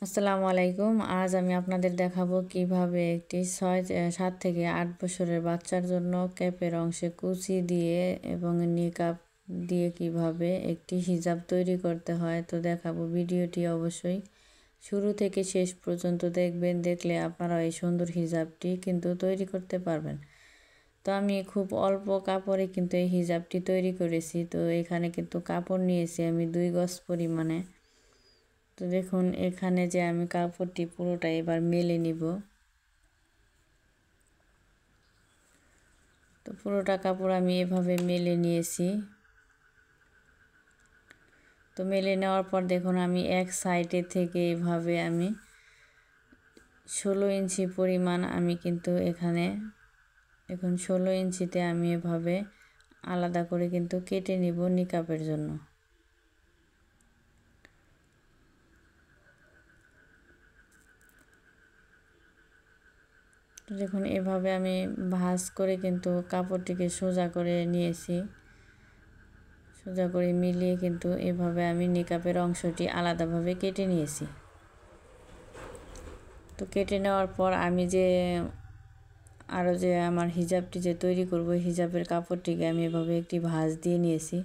আসসালামু আলাইকুম। আজ আমি আপনাদের দেখাবো কিভাবে একটি 7 থেকে 8 বছরের বাচ্চার জন্য ক্যাপের অংশে কুচি দিয়ে এবং নিকাব দিয়ে কিভাবে একটি হিজাব তৈরি করতে হয়। তো দেখাবো, ভিডিওটি অবশ্যই শুরু থেকে শেষ পর্যন্ত দেখবেন। দেখলে আপনারা এই সুন্দর হিজাবটি কিন্তু তৈরি করতে পারবেন। তো আমি খুব অল্প কাপড়ে কিন্তু এই হিজাবটি তৈরি করেছি। তো এখানে কিন্তু কাপড় নিয়েছি আমি 2 গজ পরিমাণে। তো দেখুন, এখানে যে আমি কাপড়টি পুরোটা এবার মেলে নিব। তো পুরোটা কাপড় আমি এভাবে মেলে নিয়েছি। তো মেলে নেওয়ার পর দেখুন, আমি এক সাইডে থেকে এভাবে আমি 16 ইঞ্চি পরিমাণ আমি কিন্তু এখানে 16 ইঞ্চিতে আমি এভাবে আলাদা করে কিন্তু কেটে নিব নিকাবের জন্য। তো দেখুন, এভাবে আমি ভাঁজ করে কিন্তু কাপড়টিকে সোজা করে নিয়েছি। সোজা করে মিলিয়ে কিন্তু এভাবে আমি নিকাবের অংশটি আলাদাভাবে কেটে নিয়েছি। তো কেটে নেওয়ার পর আমি যে আরও যে আমার হিজাবটি যে তৈরি করব, হিজাবের কাপড়টিকে আমি এভাবে একটি ভাঁজ দিয়ে নিয়েছি।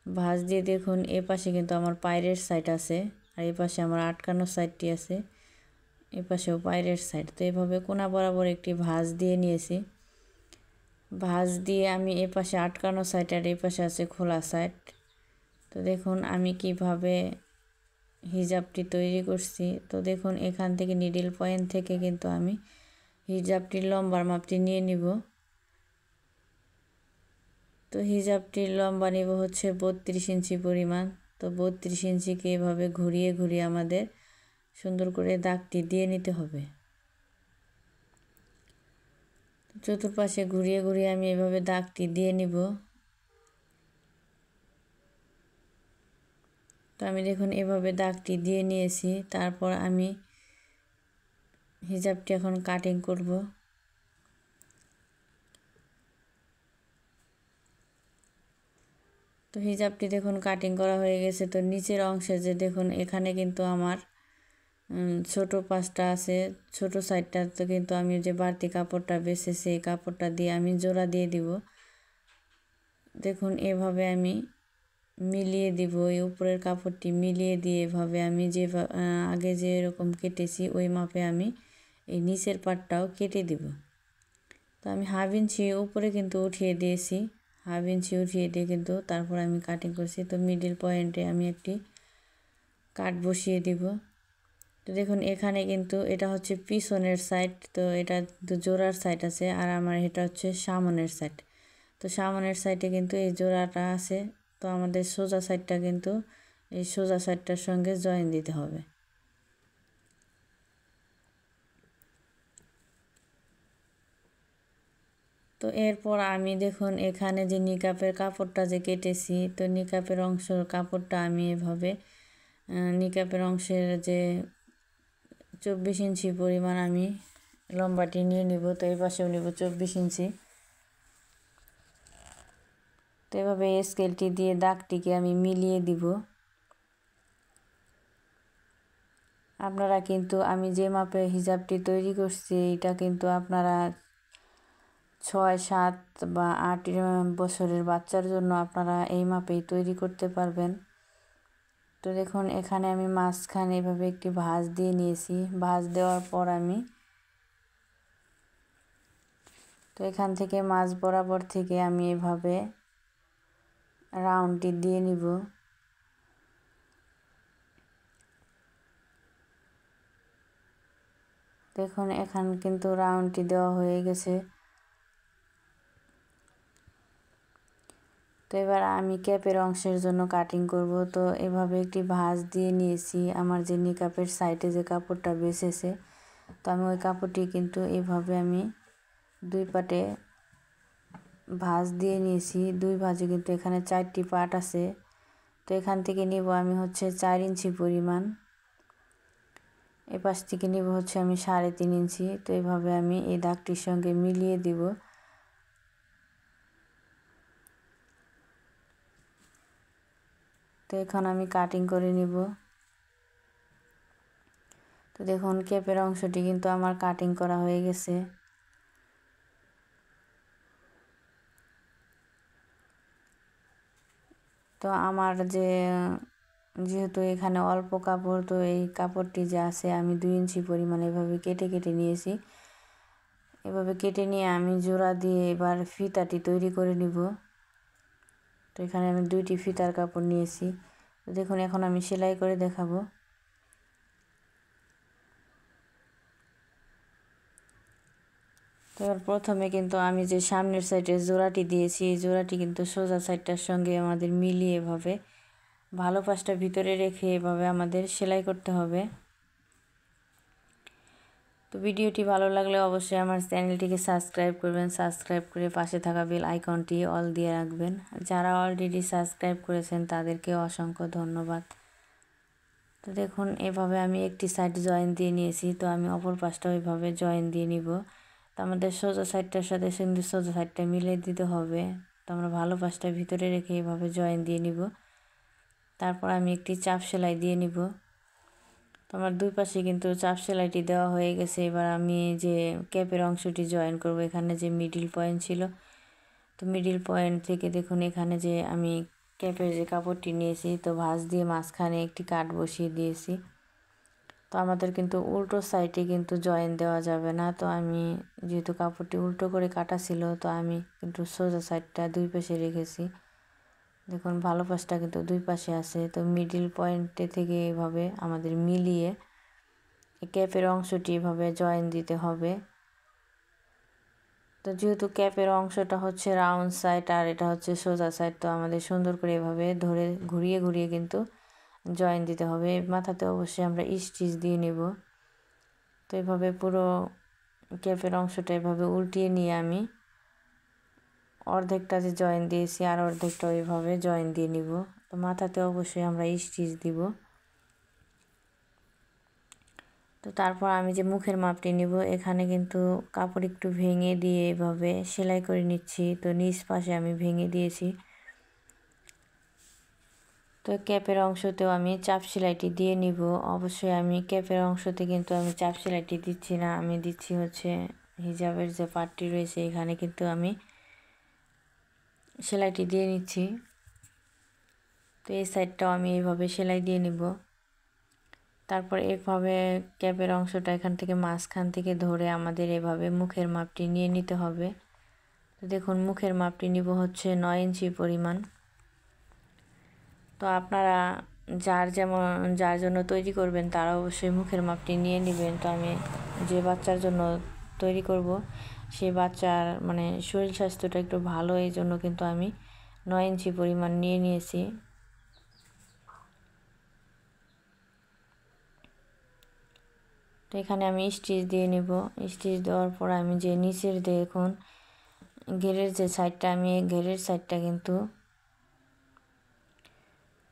ভাঁজ দিয়ে দেখুন, এ পাশে কিন্তু আমার পায়ের সাইড আছে, আর এই পাশে আমার আটকানো সাইডটি আছে, এ পাশেও পায়ের সাইড। তো এভাবে কোনা বরাবর একটি ভাঁজ দিয়ে নিয়েছি। ভাঁজ দিয়ে আমি এ পাশে আটকানো সাইড আর এই পাশে আছে খোলা সাইড। তো দেখুন আমি কিভাবে হিজাবটি তৈরি করছি। তো দেখুন, এখান থেকে নিডল পয়েন্ট থেকে কিন্তু আমি হিজাবটির লম্বার মাপটি নিয়ে নিব। তো হিজাবটির লম্বা নিব হচ্ছে 32 ইঞ্চি পরিমাণ। তো 32 ইঞ্চিকে এভাবে ঘুরিয়ে ঘুরিয়ে আমাদের সুন্দর করে দাগটি দিয়ে নিতে হবে। চতুর্পাশে ঘুরিয়ে ঘুরিয়ে আমি এভাবে দাগটি দিয়ে নিব। তো আমি দেখুন এভাবে দাগটি দিয়ে নিয়েছি। তারপর আমি হিজাবটি এখন কাটিং করব। তো হিজাবটি দেখুন কাটিং করা হয়ে গেছে। তো নিচের অংশে যে দেখুন, এখানে কিন্তু আমার ছোট পাশটা আছে, ছোট সাইডটা তো কিন্তু আমি যে বাড়তি কাপড়টা বেছেছি এই কাপড়টা দিয়ে আমি জোড়া দিয়ে দিব। দেখুন এভাবে আমি মিলিয়ে দিব, এই উপরের কাপড়টি মিলিয়ে দিয়ে এভাবে আমি যে আগে যে এরকম কেটেছি ওই মাপে আমি এই নিচের পাটটাও কেটে দিব। তো আমি হাফ ইঞ্চি উপরে কিন্তু উঠিয়ে দিয়েছি, হাফ ইঞ্চি উঠিয়ে দিয়ে কিন্তু তারপর আমি কাটিং করছি। তো মিডিল পয়েন্টে আমি একটি কাট বসিয়ে দিব। তো দেখুন এখানে কিন্তু এটা হচ্ছে পিছনের সাইড, তো এটা জোড়ার সাইড আছে, আর আমার এটা হচ্ছে সামনের সাইড। তো সামনের সাইডে কিন্তু এই জোড়াটা আছে। তো আমাদের সোজা সাইডটা কিন্তু এই সোজা সাইডটার সঙ্গে জয়েন দিতে হবে। তো এরপর আমি দেখুন এখানে যে নিকাপের কাপড়টা যে কেটেছি, তো নিকাপের অংশের কাপড়টা আমি এভাবে নিকাপের অংশের যে 24 ইঞ্চি পরিমাণ আমি লম্বাটি নিয়ে নিব। তো এই পাশেও নিব 24 ইঞ্চি। তো এভাবে স্কেলটি দিয়ে দাগটিকে আমি মিলিয়ে দিব। আপনারা কিন্তু আমি যে মাপে হিজাবটি তৈরি করছি এটা কিন্তু আপনারা 6, 7 বা 8 বছরের বাচ্চার জন্য আপনারা এই মাপেই তৈরি করতে পারবেন। তো দেখুন এখানে আমি মাঝখানে এভাবে একটি ভাঁজ দিয়ে নিয়েছি। ভাঁজ দেওয়ার পর আমি তো এখান থেকে মাঝ বরাবর থেকে আমি এভাবে রাউন্ডটি দিয়ে নিব। দেখুন এখান কিন্তু রাউন্ডটি দেওয়া হয়ে গেছে। তো এবার আমি ক্যাপের অংশের জন্য কাটিং করব। তো এভাবে একটি ভাঁজ দিয়ে নিয়েছি আমার যে নিকাপের সাইডে যে কাপড়টা বেছেছে। তো আমি ওই কাপড়টি কিন্তু এভাবে আমি দুই পাটে ভাঁজ দিয়ে নিয়েছি। দুই ভাঁজে কিন্তু এখানে 4টি পাট আছে। তো এখান থেকে নিব আমি হচ্ছে 4 ইঞ্চি পরিমাণ, এ পাশ থেকে নিব হচ্ছে আমি 3.5 ইঞ্চি। তো এভাবে আমি এই দাগটির সঙ্গে মিলিয়ে দিব। তো এখন আমি কাটিং করে নিব। তো দেখুন ক্যাপের অংশটি কিন্তু আমার কাটিং করা হয়ে গেছে। তো আমার যেহেতু এখানে অল্প কাপড়, তো এই কাপড়টি যে আছে আমি 2 ইঞ্চি পরিমাণ এভাবে কেটে কেটে নিয়েছি। এভাবে কেটে নিয়ে আমি জোড়া দিয়ে এবার ফিতাটি তৈরি করে নিব। তো এখানে আমি 2টি ফিতার কাপড় নিয়েছি। তো দেখুন এখন আমি সেলাই করে দেখাবো। তো এবার প্রথমে কিন্তু আমি যে সামনের সাইডে জোড়াটি দিয়েছি, এই জোড়াটি কিন্তু সোজা সাইডটার সঙ্গে আমাদের মিলিয়ে এভাবে ভালো পাশটা ভিতরে রেখে এভাবে আমাদের সেলাই করতে হবে। তো ভিডিওটি ভালো লাগলে অবশ্যই আমার চ্যানেলটিকে সাবস্ক্রাইব করবেন, সাবস্ক্রাইব করে পাশে থাকা বেল আইকনটি অল দিয়ে রাখবেন। যারা অলরেডি সাবস্ক্রাইব করেছেন তাদেরকে অসংখ্য ধন্যবাদ। তো দেখুন এভাবে আমি একটি সাইড জয়েন দিয়ে নিয়েছি, তো আমি অপর পাশটাও এভাবে জয়েন দিয়ে নিব। তো আমাদের সোজা সাইডটার সাথে কিন্তু সোজা সাইডটা মিলিয়ে দিতে হবে। তো আমরা ভালো পাশটা ভিতরে রেখে এভাবে জয়েন দিয়ে নিব। তারপর আমি একটি চাপ সেলাই দিয়ে নিব। তো আমার দুই পাশে কিন্তু চাপ সেলাইটি দেওয়া হয়ে গেছে। এবার আমি যে ক্যাপের অংশটি জয়েন করব, এখানে যে মিডিল পয়েন্ট ছিল, তো মিডিল পয়েন্ট থেকে দেখুন এখানে যে আমি ক্যাপের যে কাপড়টি নিয়েছি, তো ভাঁজ দিয়ে মাঝখানে একটি কাট বসিয়ে দিয়েছি। তো আমাদের কিন্তু উল্টো সাইডে কিন্তু জয়েন দেওয়া যাবে না। তো আমি যেহেতু কাপড়টি উল্টো করে কাটা ছিল, তো আমি কিন্তু সোজা সাইডটা দুই পাশে রেখেছি। দেখুন ভালো পাশটা কিন্তু দুই পাশে আছে। তো মিডিল পয়েন্টে থেকে এভাবে আমাদের মিলিয়ে ক্যাপের অংশটি এভাবে জয়েন দিতে হবে। তো যেহেতু ক্যাপের অংশটা হচ্ছে রাউন্ড সাইড আর এটা হচ্ছে সোজা সাইড, তো আমাদের সুন্দর করে এভাবে ধরে ঘুরিয়ে ঘুরিয়ে কিন্তু জয়েন দিতে হবে। মাথাতে অবশ্যই আমরা স্টিচ দিয়ে নেব। তো এভাবে পুরো ক্যাপের অংশটা এভাবে উল্টিয়ে নিয়ে আমি অর্ধেকটা যে জয়েন দিয়েছি আর অর্ধেকটা এভাবে জয়েন দিয়ে নিব। তো মাথাতে অবশ্যই আমরা স্টিচ দিব। তো তারপর আমি যে মুখের মাপটি নিব, এখানে কিন্তু কাপড় একটু ভেঙে দিয়ে এভাবে সেলাই করে নিচ্ছি। তো নিচ পাশে আমি ভেঙে দিয়েছি। তো ক্যাপের অংশতেও আমি চাপ সেলাইটি দিয়ে নিব। অবশ্যই আমি ক্যাপের অংশতে কিন্তু আমি চাপ সেলাইটি দিচ্ছি না, আমি দিচ্ছি হচ্ছে হিজাবের যে পার্টটি রয়েছে এখানে কিন্তু আমি সেলাইটি দিয়ে নিচ্ছি। তো এই সাইডটাও আমি এইভাবে সেলাই দিয়ে নিব। তারপর এভাবে ক্যাপের অংশটা এখান থেকে মাঝখান থেকে ধরে আমাদের এভাবে মুখের মাপটি নিয়ে নিতে হবে। তো দেখুন মুখের মাপটি নিব হচ্ছে 9 ইঞ্চি পরিমাণ। তো আপনারা যার জন্য তৈরি করবেন তারা অবশ্যই মুখের মাপটি নিয়ে নেবেন। তো আমি যে বাচ্চার জন্য তৈরি করব সেই বাচ্চার মানে শরীর স্বাস্থ্যটা একটু ভালো, এই জন্য কিন্তু আমি 9 ইঞ্চি পরিমাণ নিয়ে নিয়েছি। তো এখানে আমি স্টিচ দিয়ে নেব। স্টিচ দেওয়ার পর আমি যে নিচের দেখুন ঘেরের যে সাইডটা, আমি এই ঘেরের সাইডটা কিন্তু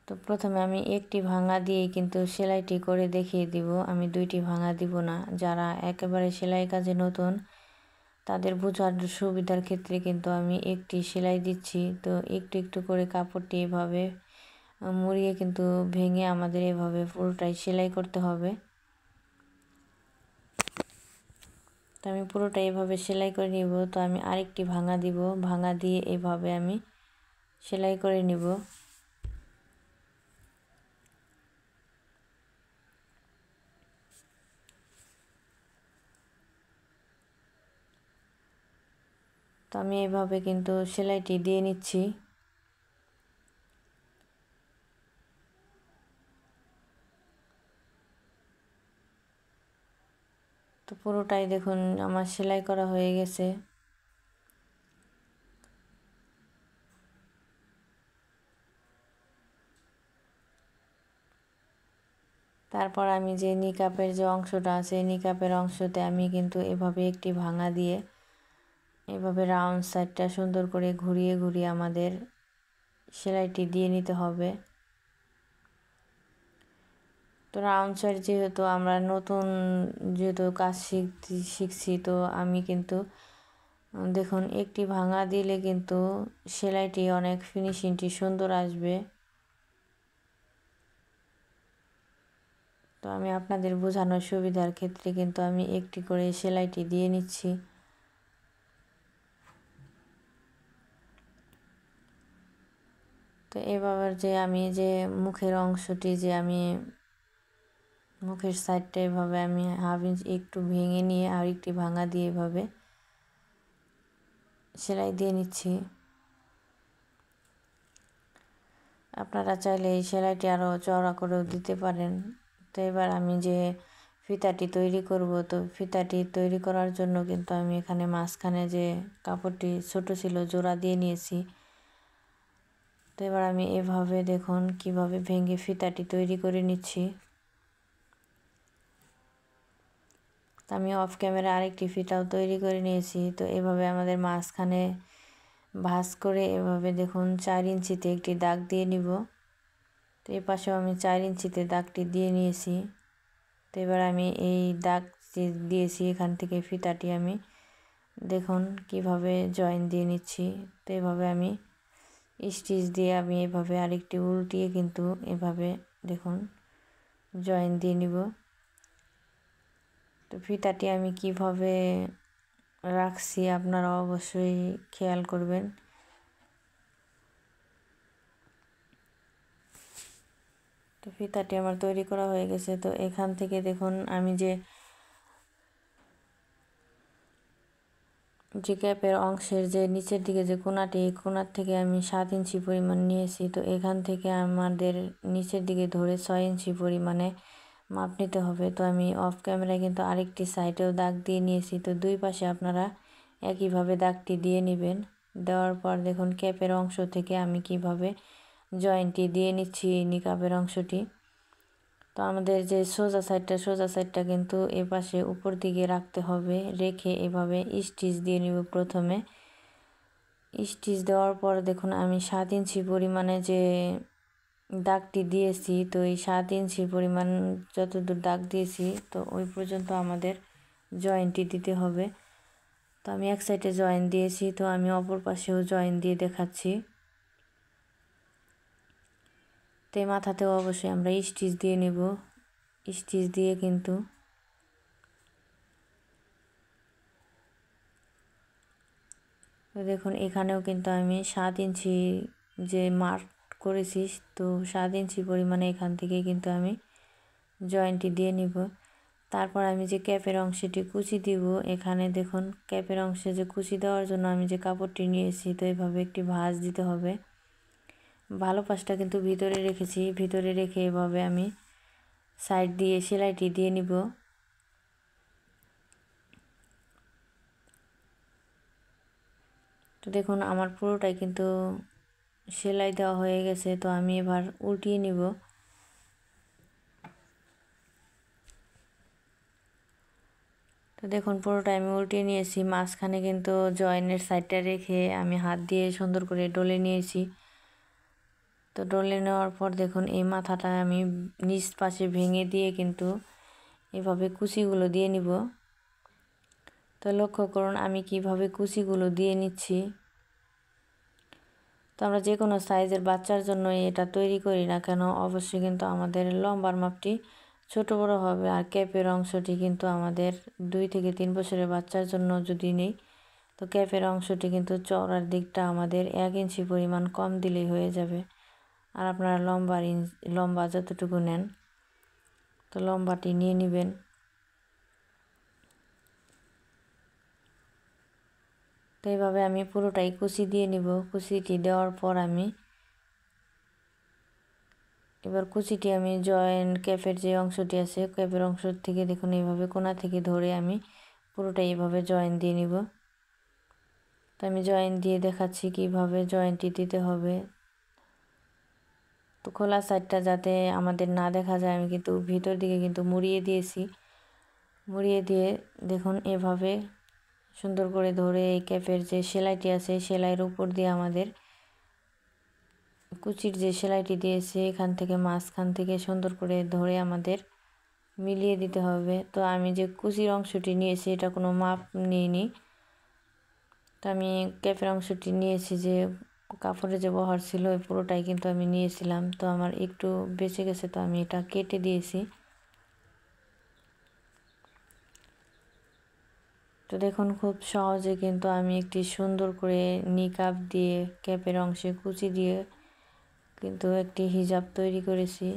তো প্রথমে আমি একটি ভাঙা দিয়ে কিন্তু সেলাইটি করে দেখিয়ে দিব, আমি 2টি ভাঙা দিব না। যারা একেবারে সেলাই কাজে নতুন তাদের বোঝার সুবিধার ক্ষেত্রে কিন্তু আমি একটি সেলাই দিচ্ছি। তো একটু একটু করে কাপড়টি এভাবে মুড়িয়ে কিন্তু ভেঙে আমাদের এভাবে পুরোটাই সেলাই করতে হবে। তো আমি পুরোটা এভাবে সেলাই করে নিব। তো আমি আরেকটি ভাঙা দিব, ভাঙা দিয়ে এভাবে আমি সেলাই করে নিব। তো আমি এভাবে কিন্তু সেলাইটি দিয়ে নিচ্ছি। তো পুরোটাই দেখুন আমার সেলাই করা হয়ে গেছে। তারপর আমি যে নিকাপের যে অংশটা আছে, নিকাপের অংশতে আমি কিন্তু এভাবে একটি ভাঙা দিয়ে এভাবে রাউন্ড সাইডটা সুন্দর করে ঘুরিয়ে ঘুরিয়ে আমাদের সেলাইটি দিয়ে নিতে হবে। তো রাউন্ড সাইড যেহেতু আমরা নতুন কাজ শিখছি, তো আমি কিন্তু দেখুন একটি ভাঙা দিলে কিন্তু সেলাইটি অনেক ফিনিশিংটি সুন্দর আসবে। তো আমি আপনাদের বোঝানোর সুবিধার ক্ষেত্রে কিন্তু আমি একটি করে সেলাইটি দিয়ে নিচ্ছি। তো এভাবে যে আমি যে মুখের অংশটি যে আমি মুখের সাইডটা এভাবে আমি হাফ ইঞ্চ একটু ভেঙে নিয়ে আর একটি ভাঙা দিয়ে এভাবে সেলাই দিয়ে নিচ্ছি। আপনারা চাইলে এই সেলাইটি আরও চওড়া করেও দিতে পারেন। তো এবার আমি যে ফিতাটি তৈরি করব, তো ফিতাটি তৈরি করার জন্য কিন্তু আমি এখানে মাঝখানে যে কাপড়টি ছোট ছিল জোড়া দিয়ে নিয়েছি। তো এবার আমি এভাবে দেখুন কিভাবে ভেঙে ফিতাটি তৈরি করে নিচ্ছি। তো আমি অফ ক্যামেরা আরেকটি ফিতাও তৈরি করে নিয়েছি। তো এভাবে আমাদের মাঝখানে ভাঁজ করে এভাবে দেখুন 4 ইঞ্চিতে একটি দাগ দিয়ে নিব। তো এই পাশেও আমি 4 ইঞ্চিতে দাগটি দিয়ে নিয়েছি। তো এবার আমি এই দাগ যে দিয়েছি এখান থেকে ফিতাটি আমি দেখুন কিভাবে জয়েন দিয়ে নিচ্ছি। তো এভাবে আমি স্টিচ দিয়ে আমি এভাবে আরেকটি উল্টিয়ে কিন্তু এভাবে দেখুন জয়েন দিয়ে নিব। তো ফিতাটি আমি কিভাবে রাখছি আপনারা অবশ্যই খেয়াল করবেন। তো ফিতাটি আমার তৈরি করা হয়ে গেছে। তো এখান থেকে দেখুন আমি যে ক্যাপের অংশের যে নিচের দিকে যে কোণাটি, এই কোণার থেকে আমি 7 ইঞ্চি পরিমাণ নিয়েছি। তো এখান থেকে আমাদের নিচের দিকে ধরে 6 ইঞ্চি পরিমাণে মাপ নিতে হবে। তো আমি অফ ক্যামেরায় কিন্তু আরেকটি সাইডেও দাগ দিয়ে নিয়েছি। তো দুই পাশে আপনারা একইভাবে দাগটি দিয়ে নেবেন। দেওয়ার পর দেখুন ক্যাপের অংশ থেকে আমি কিভাবে জয়েন্টটি দিয়ে নিচ্ছি নিকাবের অংশটি। তো আমাদের যে সোজা সাইডটা কিন্তু এ পাশে উপর দিকে রাখতে হবে, রেখে এভাবে স্টিচ দিয়ে নিব। প্রথমে স্টিচ দেওয়ার পর দেখুন আমি 7 ইঞ্চি পরিমাণে যে দাগটি দিয়েছি, তো এই 7 ইঞ্চি পরিমাণ যতদূর দাগ দিয়েছি তো ওই পর্যন্ত আমাদের জয়েন্টটি দিতে হবে। তো আমি এক সাইডে জয়েন দিয়েছি, তো আমি অপর পাশেও জয়েন দিয়ে দেখাচ্ছি। তো এই মাথাতেও অবশ্যই আমরা স্টিচ দিয়ে নেব। স্টিচ দিয়ে কিন্তু দেখুন এখানেও কিন্তু আমি 7 ইঞ্চি যে মার্ক করেছি, তো 7 ইঞ্চি পরিমাণে এখান থেকে কিন্তু আমি জয়েন্টটি দিয়ে নিব। তারপর আমি যে ক্যাপের অংশটি কুচি দিব, এখানে দেখুন ক্যাপের অংশে যে কুচি দেওয়ার জন্য আমি যে কাপড়টি নিয়েছি, তো এইভাবে একটি ভাঁজ দিতে হবে। ভালো পাশটা কিন্তু ভিতরে রেখেছি, ভিতরে রেখে এভাবে আমি সাইড দিয়ে সেলাইটি দিয়ে নিব। তো দেখুন আমার পুরোটাই কিন্তু সেলাই দেওয়া হয়ে গেছে। তো আমি এবার উল্টিয়ে নিব। তো দেখুন পুরোটা আমি উল্টিয়ে নিয়েছি, মাঝখানে কিন্তু জয়েনের সাইডটা রেখে আমি হাত দিয়ে সুন্দর করে ডলে নিয়েছি। তো ডলে নেওয়ার পর দেখুন এই মাথাটা আমি নিচ পাশে ভেঙে দিয়ে কিন্তু এভাবে কুচিগুলো দিয়ে নিব। তো লক্ষ্য করুন আমি কিভাবে কুচিগুলো দিয়ে নিচ্ছি। তো আমরা যে কোনো সাইজের বাচ্চার জন্য এটা তৈরি করি না কেন, অবশ্যই কিন্তু আমাদের লম্বার মাপটি ছোট বড় হবে। আর ক্যাপের অংশটি কিন্তু আমাদের 2 থেকে 3 বছরের বাচ্চার জন্য যদি নেই, তো ক্যাপের অংশটি কিন্তু চওড়ার দিকটা আমাদের 1 ইঞ্চি পরিমাণ কম দিলেই হয়ে যাবে। আর আপনারা লম্বা যতটুকু নেন তো লম্বাটি নিয়ে নেবেন। তো এইভাবে আমি পুরোটাই কুচি দিয়ে নিব। কুচিটি দেওয়ার পর আমি এবার কুচিটি আমি ক্যাপের যে অংশটি আছে ক্যাপের অংশ থেকে দেখুন এইভাবে কোণা থেকে ধরে আমি পুরোটাই এইভাবে জয়েন দিয়ে নিব। তো আমি জয়েন দিয়ে দেখাচ্ছি কিভাবে জয়েন্টটি দিতে হবে। তো খোলা সাইডটা যাতে আমাদের না দেখা যায় আমি কিন্তু ভিতর দিকে কিন্তু মুড়িয়ে দিয়েছি। মুড়িয়ে দিয়ে দেখুন এভাবে সুন্দর করে ধরে এই ক্যাপের যে সেলাইটি আছে সেলাইয়ের উপর দিয়ে আমাদের কুচির যে সেলাইটি দিয়েছে এখান থেকে মাঝখান থেকে সুন্দর করে ধরে আমাদের মিলিয়ে দিতে হবে। তো আমি যে কুচির অংশটি নিয়েছি এটা কোনো মাপ নিইনি। তো আমি ক্যাপের অংশটি নিয়েছি, যে কাপড়ে যে বহর ছিল ওই পুরোটাই কিন্তু আমি নিয়েছিলাম। তো আমার একটু বেঁচে গেছে, তো আমি এটা কেটে দিয়েছি। তো দেখুন খুব সহজে কিন্তু আমি একটি সুন্দর করে নিকাব দিয়ে ক্যাপের অংশে কুচি দিয়ে কিন্তু একটি হিজাব তৈরি করেছি।